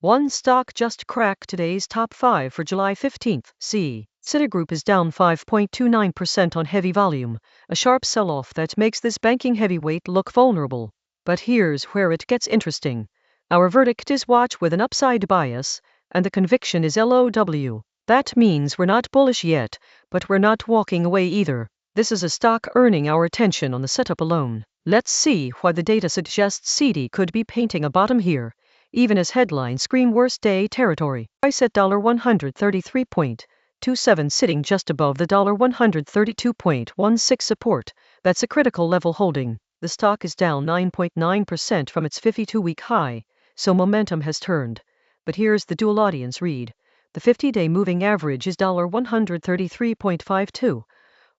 One stock just cracked today's top 5 for July 15th. Citigroup is down 5.29% on heavy volume, a sharp sell-off that makes this banking heavyweight look vulnerable. But here's where it gets interesting. Our verdict is watch with an upside bias, and the conviction is LOW. That means we're not bullish yet, but we're not walking away either. This is a stock earning our attention on the setup alone. Let's see why the data suggests CD could be painting a bottom here, even as headlines scream worst day territory. Price at $133.27, sitting just above the $132.16 support. That's a critical level holding. The stock is down 9.9% from its 52-week high, so momentum has turned. But here's the dual audience read. The 50-day moving average is $133.52,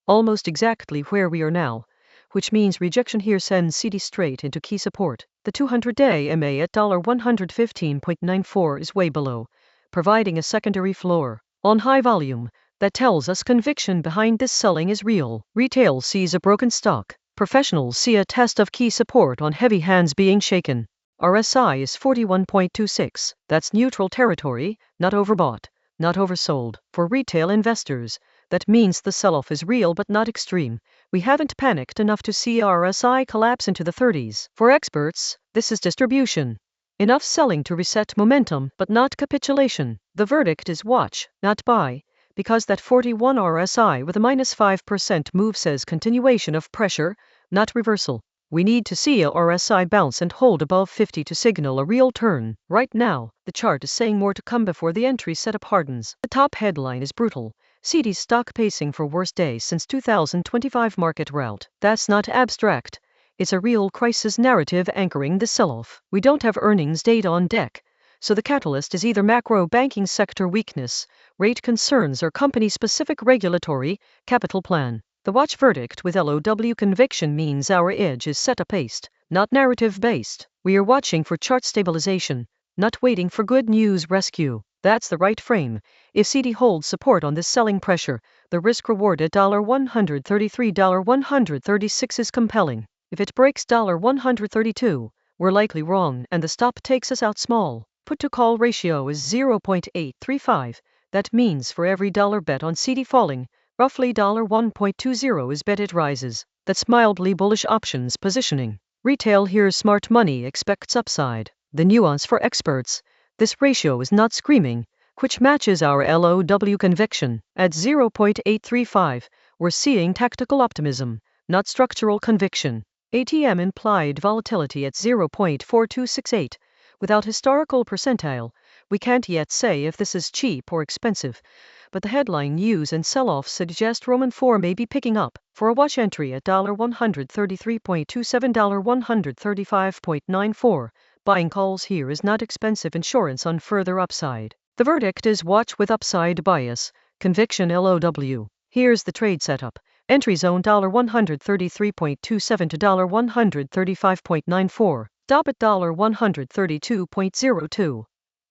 almost exactly where we are now, which means rejection here sends CD straight into key support. The 200-day MA at $115.94 is way below, providing a secondary floor. On high volume, that tells us conviction behind this selling is real. Retail sees a broken stock. Professionals see a test of key support on heavy hands being shaken. RSI is 41.26. That's neutral territory, not overbought, not oversold. For retail investors, that means the sell-off is real but not extreme. We haven't panicked enough to see RSI collapse into the 30s. For experts, this is distribution. Enough selling to reset momentum, but not capitulation. The verdict is watch, not buy, because that 41 RSI with a -5% move says continuation of pressure, not reversal. We need to see a RSI bounce and hold above 50 to signal a real turn. Right now, the chart is saying more to come before the entry setup hardens. The top headline is brutal. CD's stock pacing for worst day since 2025 market rout. That's not abstract. It's a real crisis narrative anchoring the sell-off. We don't have earnings data on deck, so the catalyst is either macro banking sector weakness, rate concerns, or company-specific regulatory capital plan. The watch verdict with LOW conviction means our edge is setup-based, not narrative-based. We are watching for chart stabilization, not waiting for good news rescue. That's the right frame. If CD holds support on this selling pressure, the risk-reward at $133, $136 is compelling. If it breaks $132, we're likely wrong and the stop takes us out small. Put-to-call ratio is 0.835. That means for every dollar bet on CD falling, roughly $1.20 is bet it rises. That's mildly bullish options positioning. Retail here's smart money expects upside. The nuance for experts, this ratio is not screaming, which matches our LOW conviction. At 0.835, we're seeing tactical optimism, not structural conviction. ATM implied volatility at 0.4268. Without historical percentile, we can't yet say if this is cheap or expensive, but the headline news and sell-off suggest Roman 4 may be picking up. For a watch entry at $133.27, $135.94, buying calls here is not expensive insurance on further upside. The verdict is watch with upside bias, conviction LOW. Here's the trade setup. Entry zone $133.27 to $135.94. Stop at $132.02.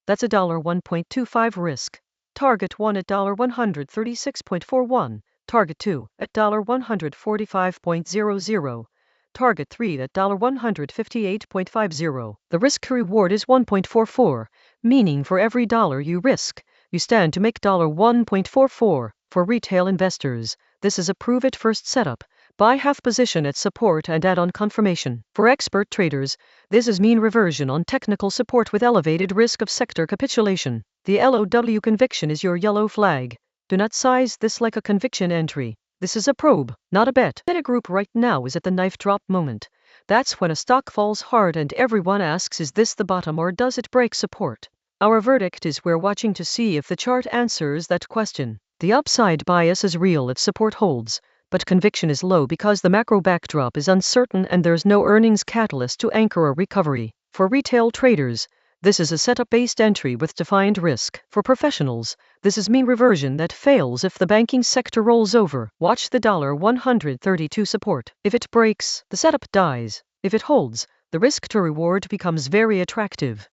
That's a $1.25 risk. Target 1 at $136.41. Target 2 at $145.00. Target 3 at $158.50. The risk reward is 1.44, meaning for every dollar you risk, you stand to make $1.44. For retail investors, this is a prove it first setup. Buy half position at support and add on confirmation. For expert traders, this is mean reversion on technical support with elevated risk of sector capitulation. The LOW conviction is your yellow flag. Do not size this like a conviction entry. This is a probe, not a bet. Citigroup right now is at the knife drop moment. That's when a stock falls hard and everyone asks, is this the bottom or does it break support? Our verdict is we're watching to see if the chart answers that question. The upside bias is real if support holds, but conviction is low because the macro backdrop is uncertain and there's no earnings catalyst to anchor a recovery. For retail traders, this is a setup-based entry with defined risk. For professionals, this is mean reversion that fails if the banking sector rolls over. Watch the $132 support. If it breaks, the setup dies. If it holds, the risk to reward becomes very attractive.